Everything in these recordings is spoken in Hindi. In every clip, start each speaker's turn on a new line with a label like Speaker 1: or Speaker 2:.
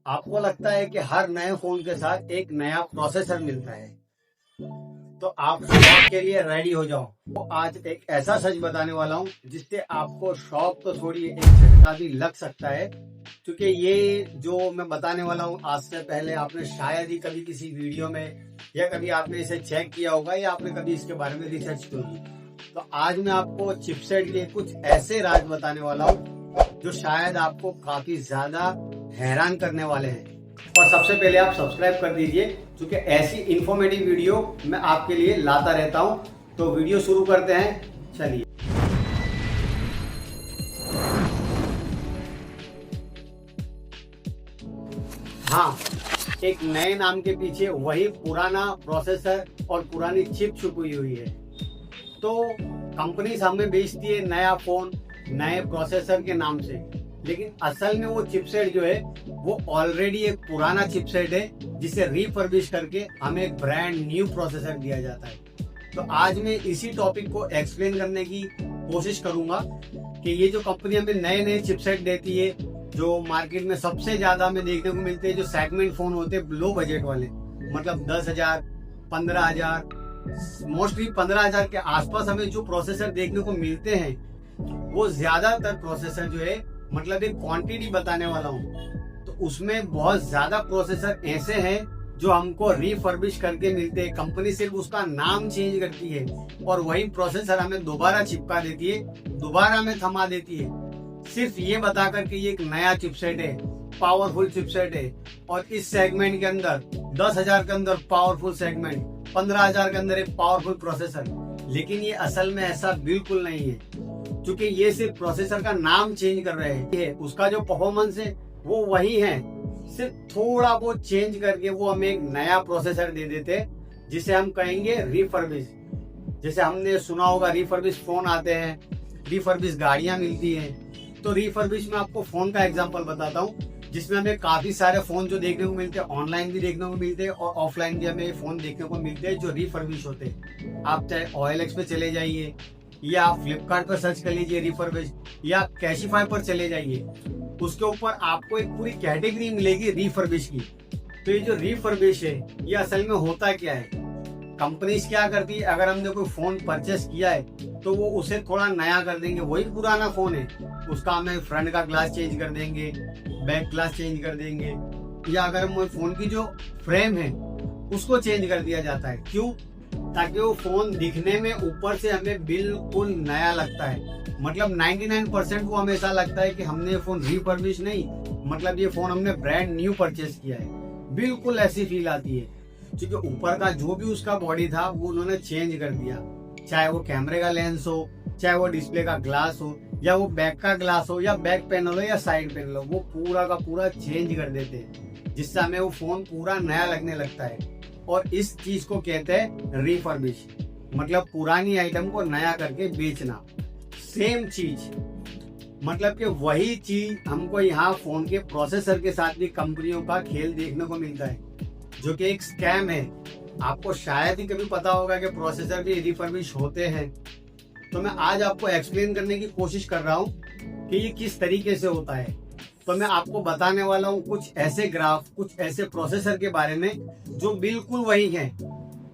Speaker 1: आपको लगता है कि हर नए फोन के साथ एक नया प्रोसेसर मिलता है, तो आप शॉक के लिए रेडी हो जाओ। तो आज एक ऐसा सच बताने वाला हूँ जिससे आपको शॉक तो छोड़िए, एक झटका भी लग सकता है। क्योंकि ये जो मैं बताने वाला हूँ, आज से पहले आपने शायद ही कभी किसी वीडियो में या कभी आपने इसे चेक किया होगा या आपने कभी इसके बारे में रिसर्च की होगी। तो आज मैं आपको चिपसेट के कुछ ऐसे राज बताने वाला हूँ जो शायद आपको काफी ज्यादा हैरान करने वाले हैं। और सबसे पहले आप सब्सक्राइब कर दीजिए, क्योंकि ऐसी इंफॉर्मेटिव वीडियो मैं आपके लिए लाता रहता हूं। तो वीडियो शुरू करते हैं, चलिए। हाँ, एक नए नाम के पीछे वही पुराना प्रोसेसर और पुरानी चिप छुपी हुई है। तो कंपनी हमें बेचती है नया फोन नए प्रोसेसर के नाम से, लेकिन असल में वो चिपसेट जो है वो ऑलरेडी एक पुराना चिपसेट है जिसे रिफर्बिश करके हमें एक ब्रांड न्यू प्रोसेसर दिया जाता है। तो आज मैं इसी टॉपिक को एक्सप्लेन करने की कोशिश करूंगा कि ये जो कंपनी हमें नए नए चिपसेट देती है, जो मार्केट में सबसे ज्यादा हमें देखने को मिलते हैं, जो सेगमेंट फोन होते हैं लो बजट वाले, मतलब 10,000 15,000, मोस्टली 15,000 के आसपास हमें जो प्रोसेसर देखने को मिलते हैं, वो ज्यादातर प्रोसेसर जो है, मतलब एक क्वांटिटी बताने वाला हूँ, तो उसमें बहुत ज्यादा प्रोसेसर ऐसे हैं जो हमको रिफर्बिश करके मिलते हैं। कंपनी सिर्फ उसका नाम चेंज करती है और वही प्रोसेसर हमें दोबारा चिपका देती है, दोबारा हमें थमा देती है, सिर्फ ये बता करके ये एक नया चिपसेट है, पावरफुल चिपसेट है। और इस सेगमेंट के अंदर 10,000 के अंदर पावरफुल सेगमेंट, 15,000 के अंदर एक पावरफुल प्रोसेसर। लेकिन ये असल में ऐसा बिल्कुल नहीं है, क्योंकि ये सिर्फ प्रोसेसर का नाम चेंज कर रहे हैं। उसका जो परफॉर्मेंस है वो वही है, सिर्फ थोड़ा बहुत चेंज करके वो हमें एक नया प्रोसेसर दे देते हैं जिसे हम कहेंगे रिफर्बिश। जैसे हमने सुना होगा रिफर्बिश फोन आते हैं, रिफर्बिश गाड़ियां मिलती हैं। तो रिफर्बिश में आपको फोन का एग्जांपल बताता हूँ, जिसमें हमें काफी सारे फोन जो देखने को मिलते हैं, ऑनलाइन भी देखने को मिलते हैं और ऑफलाइन भी हमें फोन देखने को मिलते हैं जो रिफर्बिश होते हैं। आप चाहे OLX पे चले जाइए या आप फ्लिपकार्ट पर सर्च कर लीजिए रिफर्बिश, या आप कैशिफाई पर चले जाइए, उसके ऊपर आपको एक पूरी कैटेगरी मिलेगी रिफर्बिश की। तो ये जो रिफर्बिश है, ये असल में होता क्या है, कंपनीज क्या करती है, अगर हमने कोई फोन परचेस किया है तो वो उसे थोड़ा नया कर देंगे। वही पुराना फोन है, उसका हमें फ्रंट का ग्लास चेंज कर देंगे, बैक ग्लास चेंज कर देंगे, या अगर हम फोन की जो फ्रेम है उसको चेंज कर दिया जाता है। क्यों? ताकि वो फोन दिखने में ऊपर से हमें बिल्कुल नया लगता है। मतलब 99% वो हमें ऐसा लगता है कि हमने ये फोन रिफर्बिश नहीं, मतलब ये फोन हमने ब्रांड न्यू परचेस किया है। बिल्कुल ऐसी फील आती है, क्योंकि ऊपर का जो भी उसका बॉडी था वो उन्होंने चेंज कर दिया। चाहे वो कैमरे का लेंस हो, चाहे वो डिस्प्ले का ग्लास हो, या वो बैक का ग्लास हो, या बैक पैनल हो, या साइड पैनल हो, वो पूरा का पूरा चेंज कर देते हैं, जिससे हमें वो फोन पूरा नया लगने लगता है। और इस चीज को कहते हैं रिफर्बिश, मतलब पुरानी आइटम को नया करके बेचना। सेम चीज, मतलब कि वही चीज हमको यहाँ फोन के प्रोसेसर के साथ भी कंपनियों का खेल देखने को मिलता है, जो कि एक स्कैम है। आपको शायद ही कभी पता होगा कि प्रोसेसर भी रिफर्बिश होते हैं। तो मैं आज आपको एक्सप्लेन करने की कोशिश कर रहा हूँ कि ये किस तरीके से होता है। तो मैं आपको बताने वाला हूँ कुछ ऐसे ग्राफ, कुछ ऐसे प्रोसेसर के बारे में जो बिल्कुल वही हैं,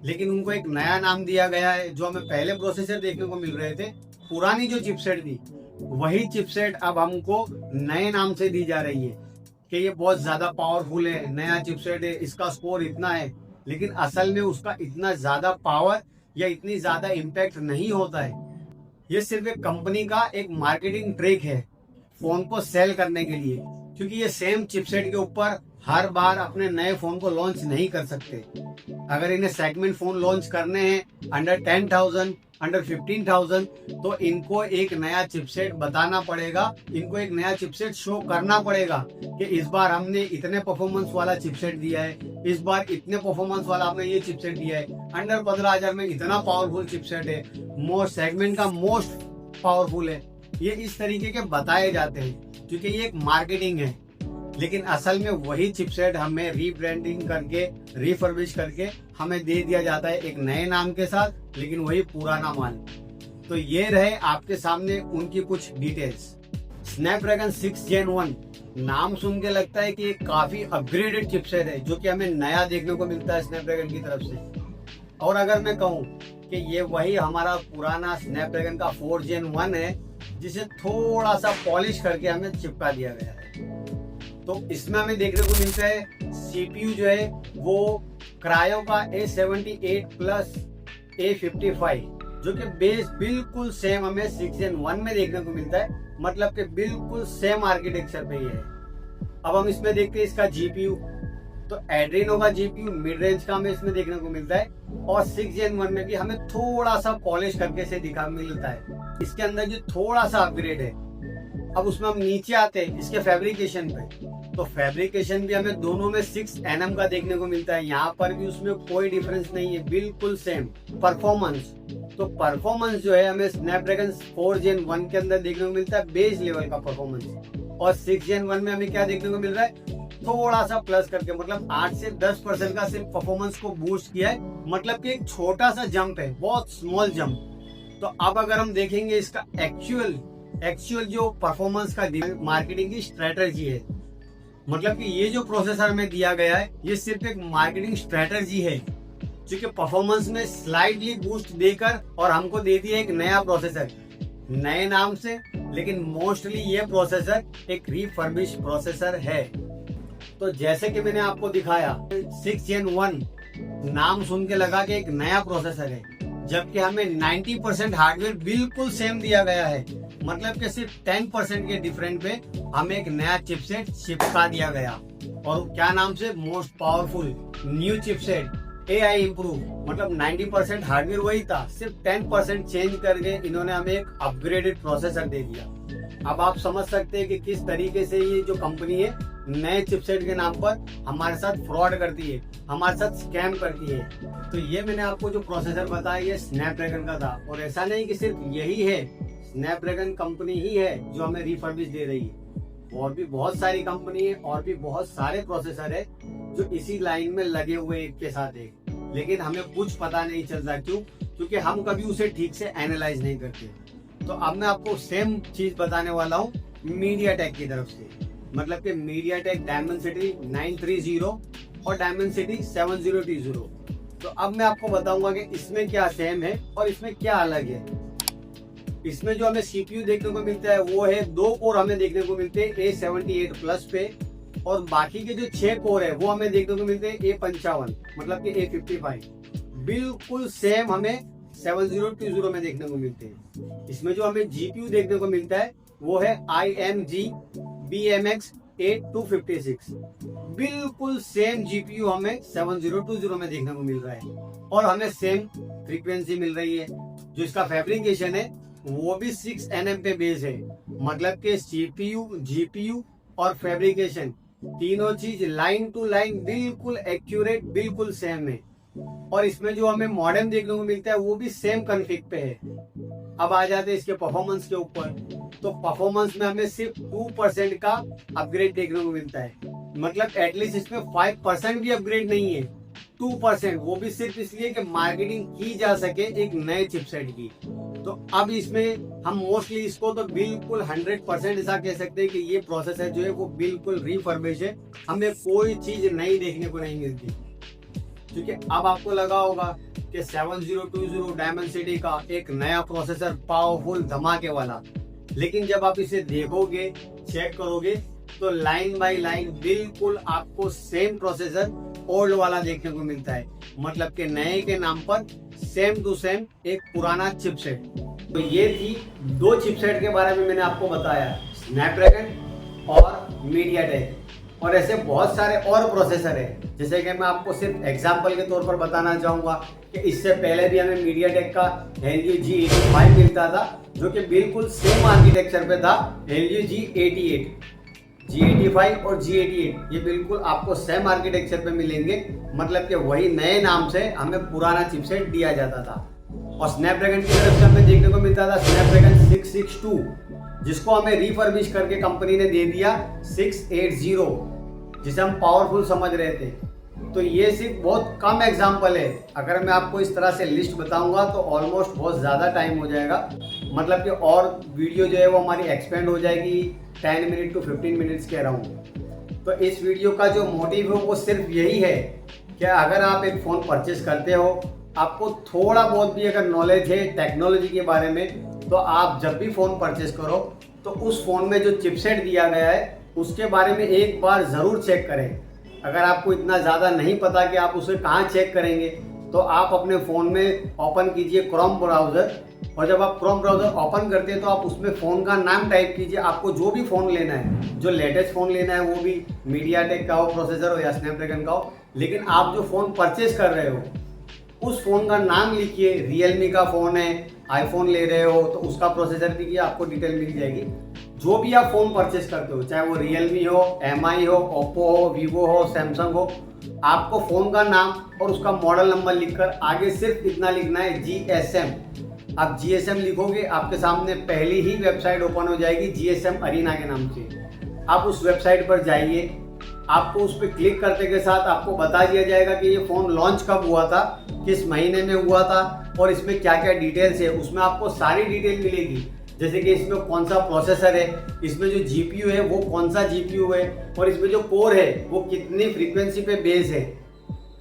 Speaker 1: लेकिन उनको एक नया नाम दिया गया है। जो हमें पहले प्रोसेसर देखने को मिल रहे थे, पुरानी जो चिपसेट थी, वही चिपसेट अब हमको नए नाम से दी जा रही है कि ये बहुत ज्यादा पावरफुल है, नया चिपसेट है, इसका स्कोर इतना है। लेकिन असल में उसका इतना ज्यादा पावर या इतनी ज्यादा इम्पैक्ट नहीं होता है। ये सिर्फ एक कंपनी का एक मार्केटिंग ट्रिक है फोन को सेल करने के लिए, क्योंकि ये सेम चिपसेट के ऊपर हर बार अपने नए फोन को लॉन्च नहीं कर सकते। अगर इन्हें सेगमेंट फोन लॉन्च करने हैं अंडर 10,000, अंडर 15,000, तो इनको एक नया चिपसेट बताना पड़ेगा, इनको एक नया चिपसेट शो करना पड़ेगा कि इस बार हमने इतने परफॉर्मेंस वाला चिपसेट दिया है, इस बार इतने परफॉर्मेंस वाला हमने ये चिपसेट दिया है, अंडर 15,000 में इतना पावरफुल चिपसेट है, मोस्ट सेगमेंट का मोस्ट पावरफुल है। ये इस तरीके के बताए जाते हैं, क्योंकि ये एक मार्केटिंग है। लेकिन असल में वही चिपसेट हमें रीब्रांडिंग करके, रिफर्बिश करके हमें दे दिया जाता है एक नए नाम के साथ, लेकिन वही पुराना माल। तो ये रहे आपके सामने उनकी कुछ डिटेल्स। स्नैपड्रैगन 6 Gen 1 नाम सुन के लगता है कि ये काफी अपग्रेडेड चिपसेट है जो कि हमें नया देखने को मिलता है स्नैपड्रैगन की तरफ से। और अगर मैं कहूँ कि ये वही हमारा पुराना स्नैपड्रैगन का 4 Gen 1 है जिसे थोड़ा सा पॉलिश करके हमें चिपका दिया गया है। तो इसमें हमें देखने को मिलता है सीपीयू जो है वो क्रायो का A78 प्लस A55 जो कि बेस बिल्कुल सेम हमें 6 Gen 1 में देखने को मिलता है, मतलब कि बिल्कुल सेम आर्किटेक्चर पे ही है। अब हम इसमें देखते हैं इसका जीपीयू, तो एड्रीनो का जीपीयू मिड रेंज का हमें इसमें देखने को मिलता है और 6 Gen 1 में भी हमें थोड़ा सा पॉलिश करके से दिखा मिलता है। इसके अंदर जो थोड़ा सा अपग्रेड है। अब उसमें हम नीचे आते हैं इसके फैब्रिकेशन पे, तो फैब्रिकेशन भी हमें दोनों में 6 nm का देखने को मिलता है। यहाँ पर भी उसमें कोई डिफरेंस नहीं है, बिल्कुल सेम। परफॉर्मेंस, तो परफॉर्मेंस जो है हमें स्नैपड्रैगन 4 Gen 1 के अंदर देखने को मिलता है बेस लेवल का परफॉर्मेंस, और 6 Gen 1 में हमें क्या देखने को मिल रहा है, थोड़ा सा प्लस करके, मतलब 8 से 10% का सिर्फ परफॉर्मेंस को बूस्ट किया है, मतलब कि एक छोटा सा जंप है, बहुत स्मॉल जंप। तो अब अगर हम देखेंगे इसका एक्चुअल जो परफॉर्मेंस का मार्केटिंग की स्ट्रेटजी है, मतलब कि ये जो प्रोसेसर हमें दिया गया है ये सिर्फ एक मार्केटिंग स्ट्रेटजी है जो कि परफॉर्मेंस में स्लाइडली बूस्ट देकर और हमको दे दिया एक नया प्रोसेसर नए नाम से, लेकिन मोस्टली ये प्रोसेसर एक रिफर्बिश प्रोसेसर है। तो जैसे कि मैंने आपको दिखाया 6 Gen 1 नाम सुन के लगा कि एक नया प्रोसेसर है, जबकि हमें 90% हार्डवेयर बिल्कुल सेम दिया गया है, मतलब कि सिर्फ 10% के डिफरेंट पे हमें एक नया चिपसेट चिपका दिया गया। और क्या नाम से, most powerful new chipset AI improve, मतलब 90% हार्डवेयर वही था, सिर्फ 10% चेंज करके इन्होंने हमें एक अपग्रेडेड प्रोसेसर दे दिया। अब आप समझ सकते हैं कि किस तरीके से ये जो कंपनी है नए चिपसेट के नाम पर हमारे साथ फ्रॉड करती है, हमारे साथ स्कैम करती है। तो ये मैंने आपको जो प्रोसेसर बताया ये स्नैपड्रैगन का था, और ऐसा नहीं कि सिर्फ यही है, स्नैपड्रैगन कंपनी ही है जो हमें रिफर्बिश दे रही है। और भी बहुत सारी कंपनी है और भी बहुत सारे प्रोसेसर है जो इसी लाइन में लगे हुए एक के साथ एक, लेकिन हमें कुछ पता नहीं चलता। क्यों? क्योंकि हम कभी उसे ठीक से एनालाइज नहीं करते। तो अब मैं आपको सेम चीज बताने वाला हूँ मीडियाटेक की तरफ से, मतलब कि मीडियाटेक डायमेंसिटी 930 और डायमेंसिटी 7020। तो अब मैं आपको बताऊंगा कि इसमें क्या सेम है और इसमें क्या अलग है। इसमें जो हमें सीपीयू देखने को मिलता है वो है 2 कोर हमें देखने को मिलते हैं A78 प्लस पे, और बाकी के जो 6 कोर है वो हमें देखने को मिलते हैं A55, मतलब कि A55। बिल्कुल सेम हमें 7020 में देखने को मिलते हैं। इसमें जो हमें जीपीयू देखने को मिलता है वो है IMG BMX 8256, बिल्कुल सेम जीपीयू हमें 7020 में देखने को मिल रहा है, और हमें सेम फ्रीक्वेंसी मिल रही है। जो इसका फैब्रिकेशन है वो भी 6 nm पे बेस है, मतलब कि सीपीयू, जीपीयू और फैब्रिकेशन तीनों चीज लाइन टू लाइन बिल्कुल एक्यूरेट, बिल्कुल सेम है। और इसमें जो हमें मॉडेम देखने को मिलता है वो भी सेम कॉन्फ़िग पे है। अब आ जाते हैं इसके परफॉर्मेंस के ऊपर, तो परफॉर्मेंस में हमें सिर्फ 2% का अपग्रेड देखने को मिलता है, मतलब एटलीस्ट इसमें 5% भी अपग्रेड नहीं है, 2%, वो भी सिर्फ इसलिए कि मार्केटिंग की जा सके एक नए चिपसेट की। तो अब इसमें हम मोस्टली इसको तो बिल्कुल 100% ऐसा कह सकते हैं कि ये प्रोसेसर जो है वो बिल्कुल रिफर्बिश है, हमें कोई चीज नई देखने को नहीं मिलती। क्योंकि अब आपको लगा होगा कि 7020 डायमेंसिटी का एक नया प्रोसेसर, पावरफुल, धमाके वाला, लेकिन जब आप इसे देखोगे, चेक करोगे, तो लाइन बाय लाइन बिल्कुल आपको सेम प्रोसेसर ओल्ड वाला देखने को मिलता है, मतलब कि नए के नाम पर सेम टू सेम एक पुराना चिपसेट। तो ये थी 2 चिपसेट के बारे में मैंने आपको बताया, स्नैपड्रैगन और मीडियाटेक, और ऐसे बहुत सारे और प्रोसेसर है। जैसे कि मैं आपको सिर्फ एग्जांपल के तौर पर बताना चाहूँगा कि इससे पहले भी हमें मीडियाटेक का Helio G85 मिलता था, जो कि बिल्कुल सेम आर्किटेक्चर पे था Helio G88, G85 और G88 ये बिल्कुल आपको सेम आर्किटेक्चर पे मिलेंगे, मतलब कि वही नए नाम से हमें पुराना चिपसेट दिया जाता था। और स्नैपड्रैगन की तरफ से हमें देखने को मिलता था स्नैपड्रैगन 662, जिसको हमें रिफर्बिश करके कंपनी ने दे दिया 680, जिसे हम पावरफुल समझ रहे थे। तो ये सिर्फ बहुत कम एग्जाम्पल है। अगर मैं आपको इस तरह से लिस्ट बताऊंगा तो ऑलमोस्ट बहुत ज़्यादा टाइम हो जाएगा, मतलब कि और वीडियो जो है वो हमारी एक्सपेंड हो जाएगी 10 मिनट टू 15 मिनट्स के अराउंड। तो इस वीडियो का जो मोटिव है वो सिर्फ यही है कि अगर आप एक फ़ोन परचेस करते हो, आपको थोड़ा बहुत भी अगर नॉलेज है टेक्नोलॉजी के बारे में, तो आप जब भी फ़ोन परचेस करो तो उस फ़ोन में जो चिपसेट दिया गया है उसके बारे में एक बार ज़रूर चेक करें। अगर आपको इतना ज़्यादा नहीं पता कि आप उसे कहाँ चेक करेंगे, तो आप अपने फ़ोन में ओपन कीजिए क्रोम ब्राउज़र, और जब आप क्रोम ब्राउज़र ओपन करते हैं तो आप उसमें फ़ोन का नाम टाइप कीजिए। आपको जो भी फ़ोन लेना है, जो लेटेस्ट फ़ोन लेना है, वो भी मीडियाटेक का हो प्रोसेसर हो या स्नैपड्रैगन का हो, लेकिन आप जो फ़ोन परचेस कर रहे हो उस फ़ोन का नाम लिखिए। रियलमी का फ़ोन है, आईफोन ले रहे हो तो उसका प्रोसेसर लिखिए, आपको डिटेल मिल जाएगी। जो भी आप फ़ोन परचेस करते हो, चाहे वो रियलमी हो, एमआई हो, ओप्पो हो, वीवो हो, सैमसंग हो, आपको फ़ोन का नाम और उसका मॉडल नंबर लिखकर आगे सिर्फ इतना लिखना है GSM। आप GSM लिखोगे, आपके सामने पहली ही वेबसाइट ओपन हो जाएगी GSM अरीना के नाम से। आप उस वेबसाइट पर जाइए, आपको उस पर क्लिक करते के साथ आपको बता दिया जाएगा कि ये फ़ोन लॉन्च कब हुआ था, किस महीने में हुआ था और इसमें क्या क्या डिटेल्स है। उसमें आपको सारी डिटेल मिलेगी, जैसे कि इसमें कौन सा प्रोसेसर है, इसमें जो GPU है वो कौन सा GPU है, और इसमें जो कोर है वो कितनी फ्रीक्वेंसी पे बेस है।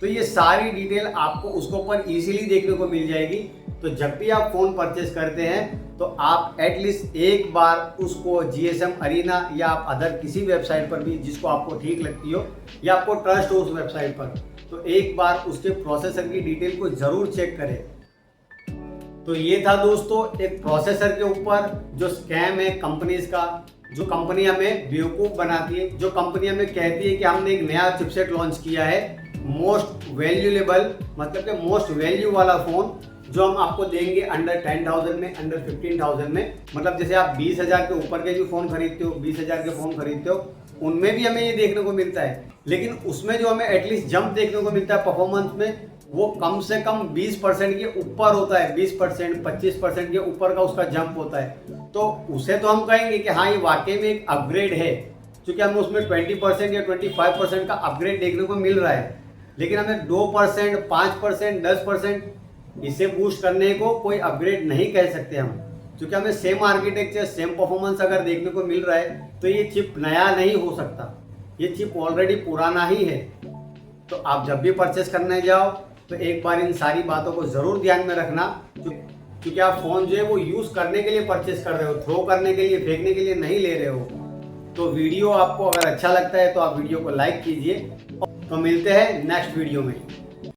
Speaker 1: तो ये सारी डिटेल आपको उसके ऊपर इजीली देखने को मिल जाएगी। तो जब भी आप फ़ोन परचेस करते हैं तो आप एटलीस्ट एक बार उसको GSM अरीना या आप अदर किसी वेबसाइट पर भी जिसको आपको ठीक लगती हो या आपको ट्रस्ट हो उस वेबसाइट पर, तो एक बार उसके प्रोसेसर की डिटेल को ज़रूर चेक करें। तो ये था दोस्तों एक प्रोसेसर के ऊपर जो स्कैम है कंपनीज का, जो कंपनी हमें बेवकूफ़ बनाती है, जो कंपनी हमें कहती है कि हमने एक नया चिपसेट लॉन्च किया है, मोस्ट वैल्यूएबल मतलब कि मोस्ट वैल्यू वाला फ़ोन जो हम आपको देंगे अंडर 10,000 में, अंडर 15,000 में। मतलब जैसे आप 20,000 के ऊपर के जो फ़ोन खरीदते हो, 20,000 के फ़ोन खरीदते हो, उनमें भी हमें ये देखने को मिलता है, लेकिन उसमें जो हमें एटलीस्ट जंप देखने को मिलता है परफॉर्मेंस में, वो कम से कम 20% के ऊपर होता है। 20%, 25% के ऊपर का उसका जंप होता है। तो उसे तो हम कहेंगे कि हाँ ये वाकई में एक अपग्रेड है, क्योंकि हमें उसमें 20% या 25% का अपग्रेड देखने को मिल रहा है। लेकिन हमें 2%, 5%, 10% इसे बूस्ट करने को कोई अपग्रेड नहीं कह सकते हम, क्योंकि हमें सेम आर्किटेक्चर, सेम परफॉर्मेंस अगर देखने को मिल रहा है तो ये चिप नया नहीं हो सकता, ये चिप ऑलरेडी पुराना ही है। तो आप जब भी परचेस करने जाओ तो एक बार इन सारी बातों को ज़रूर ध्यान में रखना, क्योंकि आप फ़ोन जो है वो यूज़ करने के लिए परचेस कर रहे हो, थ्रो करने के लिए, फेंकने के लिए नहीं ले रहे हो। तो वीडियो आपको अगर अच्छा लगता है तो आप वीडियो को लाइक कीजिए। तो मिलते हैं नेक्स्ट वीडियो में।